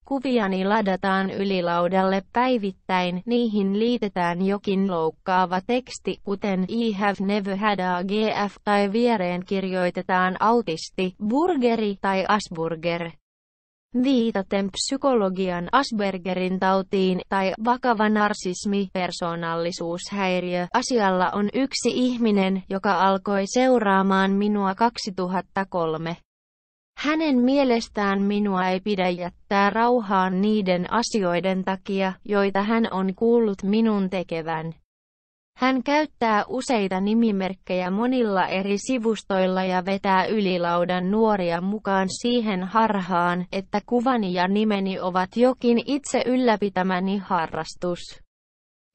Kuviani ladataan ylilaudalle päivittäin, niihin liitetään jokin loukkaava teksti, kuten I have never had a GF, tai viereen kirjoitetaan autisti, burgeri tai Asperger. Viitaten psykologian Aspergerin tautiin tai vakava narsismi, persoonallisuushäiriö. Asialla on yksi ihminen, joka alkoi seuraamaan minua 2003. Hänen mielestään minua ei pidä jättää rauhaan niiden asioiden takia, joita hän on kuullut minun tekevän. Hän käyttää useita nimimerkkejä monilla eri sivustoilla ja vetää ylilaudan nuoria mukaan siihen harhaan, että kuvani ja nimeni ovat jokin itse ylläpitämäni harrastus,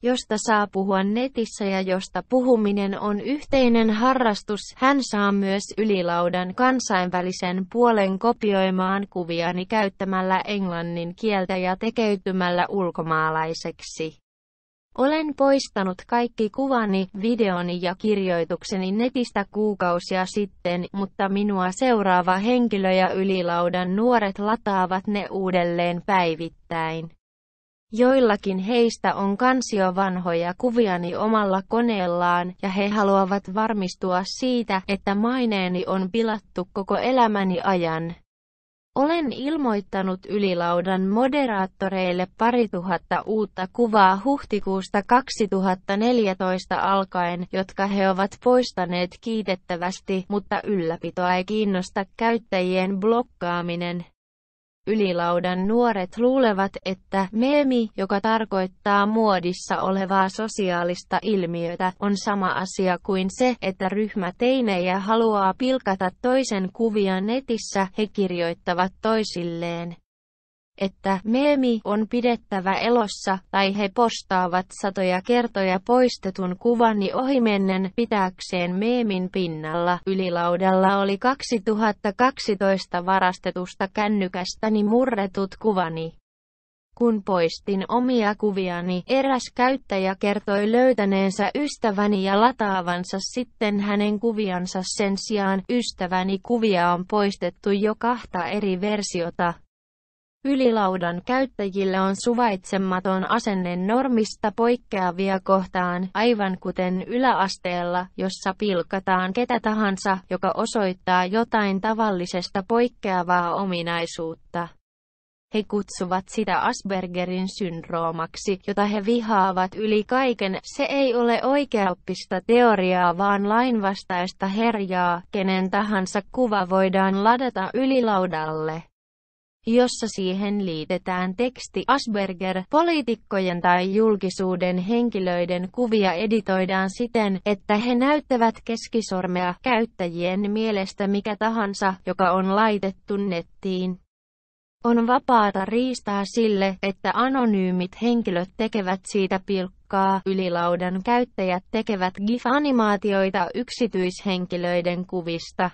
josta saa puhua netissä ja josta puhuminen on yhteinen harrastus. Hän saa myös ylilaudan kansainvälisen puolen kopioimaan kuviani käyttämällä englannin kieltä ja tekeytymällä ulkomaalaiseksi. Olen poistanut kaikki kuvani, videoni ja kirjoitukseni netistä kuukausia sitten, mutta minua seuraava henkilö ja ylilaudan nuoret lataavat ne uudelleen päivittäin. Joillakin heistä on kansio vanhoja kuviani omalla koneellaan, ja he haluavat varmistua siitä, että maineeni on pilattu koko elämäni ajan. Olen ilmoittanut ylilaudan moderaattoreille 2000 uutta kuvaa huhtikuusta 2014 alkaen, jotka he ovat poistaneet kiitettävästi, mutta ylläpitoa ei kiinnosta käyttäjien blokkaaminen. Ylilaudan nuoret luulevat, että meemi, joka tarkoittaa muodissa olevaa sosiaalista ilmiötä, on sama asia kuin se, että ryhmä teinejä haluaa pilkata toisen kuvia netissä. He kirjoittavat toisilleen, että meemi on pidettävä elossa, tai he postaavat satoja kertoja poistetun kuvani ohimennen pitääkseen meemin pinnalla. Ylilaudalla oli 2012 varastetusta kännykästäni murretut kuvani. Kun poistin omia kuviani, eräs käyttäjä kertoi löytäneensä ystäväni ja lataavansa sitten hänen kuviansa. Sen sijaan ystäväni kuvia on poistettu jo 2 eri versiota. Ylilaudan käyttäjille on suvaitsematon asenne normista poikkeavia kohtaan, aivan kuten yläasteella, jossa pilkataan ketä tahansa, joka osoittaa jotain tavallisesta poikkeavaa ominaisuutta. He kutsuvat sitä Aspergerin syndroomaksi, jota he vihaavat yli kaiken. Se ei ole oikeaoppista teoriaa, vaan lainvastaista herjaa. Kenen tahansa kuva voidaan ladata ylilaudalle, jossa siihen liitetään teksti Asperger. Poliitikkojen tai julkisuuden henkilöiden kuvia editoidaan siten, että he näyttävät keskisormea. Käyttäjien mielestä mikä tahansa, joka on laitettu nettiin, on vapaata riistaa sille, että anonyymit henkilöt tekevät siitä pilkkaa. Ylilaudan käyttäjät tekevät GIF-animaatioita yksityishenkilöiden kuvista,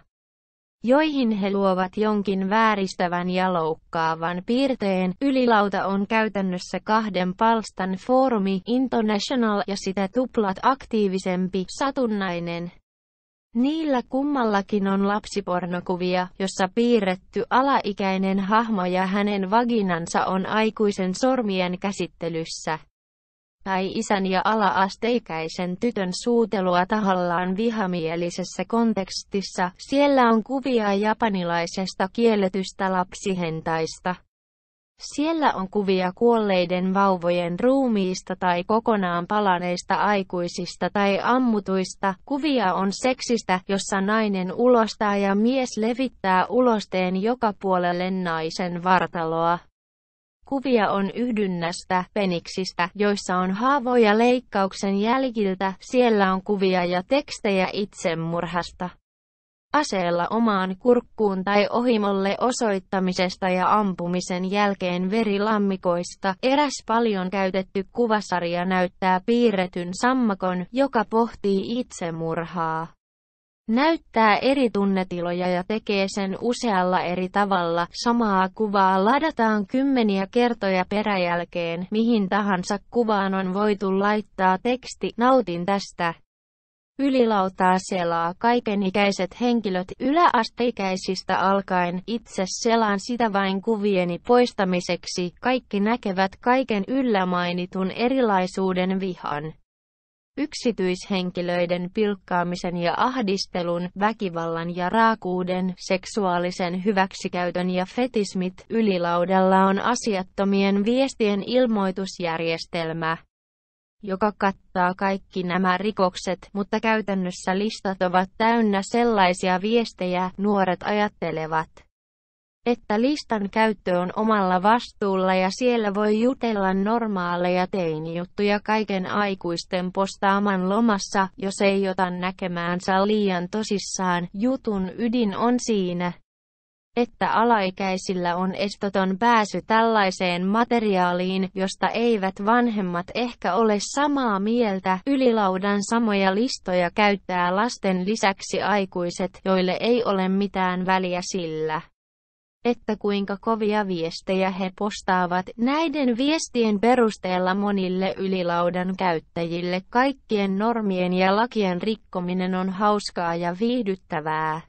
joihin he luovat jonkin vääristävän ja loukkaavan piirteen. Ylilauta on käytännössä 2 palstan foorumi, international ja sitä tuplat aktiivisempi, satunnainen. Niillä kummallakin on lapsipornokuvia, jossa piirretty alaikäinen hahmo ja hänen vaginansa on aikuisen sormien käsittelyssä, tai isän ja ala-asteikäisen tytön suutelua tahallaan vihamielisessä kontekstissa. Siellä on kuvia japanilaisesta kielletystä lapsihentaista. Siellä on kuvia kuolleiden vauvojen ruumiista tai kokonaan palaneista aikuisista tai ammutuista. Kuvia on seksistä, jossa nainen ulostaa ja mies levittää ulosteen joka puolelle naisen vartaloa. Kuvia on yhdynnästä, peniksistä, joissa on haavoja leikkauksen jäljiltä. Siellä on kuvia ja tekstejä itsemurhasta, aseella omaan kurkkuun tai ohimolle osoittamisesta ja ampumisen jälkeen verilammikoista. Eräs paljon käytetty kuvasarja näyttää piirretyn sammakon, joka pohtii itsemurhaa, näyttää eri tunnetiloja ja tekee sen usealla eri tavalla. Samaa kuvaa ladataan kymmeniä kertoja peräjälkeen. Mihin tahansa kuvaan on voitu laittaa teksti: nautin tästä. Ylilautaa selaa kaikenikäiset henkilöt yläasteikäisistä alkaen. Itse selaan sitä vain kuvieni poistamiseksi. Kaikki näkevät kaiken yllä mainitun erilaisuuden vihan, yksityishenkilöiden pilkkaamisen ja ahdistelun, väkivallan ja raakuuden, seksuaalisen hyväksikäytön ja fetismit. Ylilaudalla on asiattomien viestien ilmoitusjärjestelmä, joka kattaa kaikki nämä rikokset, mutta käytännössä listat ovat täynnä sellaisia viestejä. Nuoret ajattelevat, että listan käyttö on omalla vastuulla ja siellä voi jutella normaaleja teinijuttuja kaiken aikuisten postaaman lomassa, jos ei ota näkemäänsä liian tosissaan. Jutun ydin on siinä, että alaikäisillä on esteetön pääsy tällaiseen materiaaliin, josta eivät vanhemmat ehkä ole samaa mieltä. Ylilaudan samoja listoja käyttää lasten lisäksi aikuiset, joille ei ole mitään väliä sillä, että kuinka kovia viestejä he postaavat. Näiden viestien perusteella monille ylilaudan käyttäjille kaikkien normien ja lakien rikkominen on hauskaa ja viihdyttävää.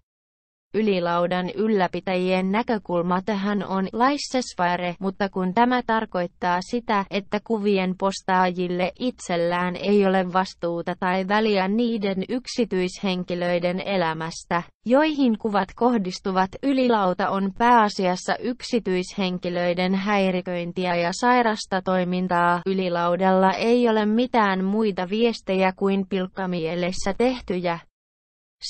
Ylilaudan ylläpitäjien näkökulma tähän on laissez-faire, mutta kun tämä tarkoittaa sitä, että kuvien postaajille itsellään ei ole vastuuta tai väliä niiden yksityishenkilöiden elämästä, joihin kuvat kohdistuvat, ylilauta on pääasiassa yksityishenkilöiden häiriköintiä ja sairasta toimintaa. Ylilaudalla ei ole mitään muita viestejä kuin pilkkamielessä tehtyjä.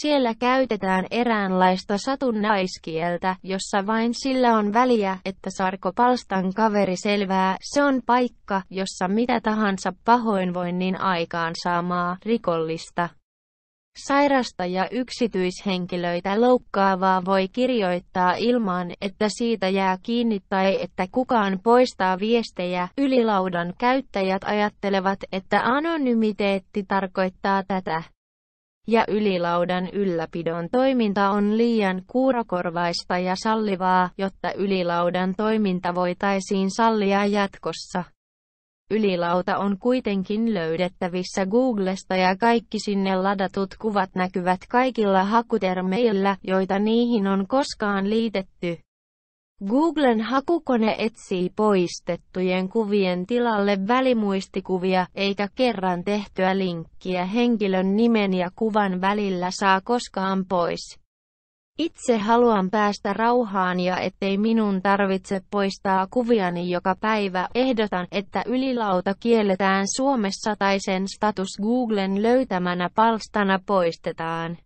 Siellä käytetään eräänlaista satunnaiskieltä, jossa vain sillä on väliä, että saako palstan kaveri selvää. Se on paikka, jossa mitä tahansa pahoinvoinnin aikaansaamaa, rikollista, sairasta ja yksityishenkilöitä loukkaavaa voi kirjoittaa ilman, että siitä jää kiinni tai että kukaan poistaa viestejä. Ylilaudan käyttäjät ajattelevat, että anonymiteetti tarkoittaa tätä, ja ylilaudan ylläpidon toiminta on liian kuurokorvaista ja sallivaa, jotta ylilaudan toiminta voitaisiin sallia jatkossa. Ylilauta on kuitenkin löydettävissä Googlesta ja kaikki sinne ladatut kuvat näkyvät kaikilla hakutermeillä, joita niihin on koskaan liitetty. Googlen hakukone etsii poistettujen kuvien tilalle välimuistikuvia, eikä kerran tehtyä linkkiä henkilön nimen ja kuvan välillä saa koskaan pois. Itse haluan päästä rauhaan ja ettei minun tarvitse poistaa kuviani joka päivä. Ehdotan, että ylilauta kielletään Suomessa tai sen status Googlen löytämänä palstana poistetaan.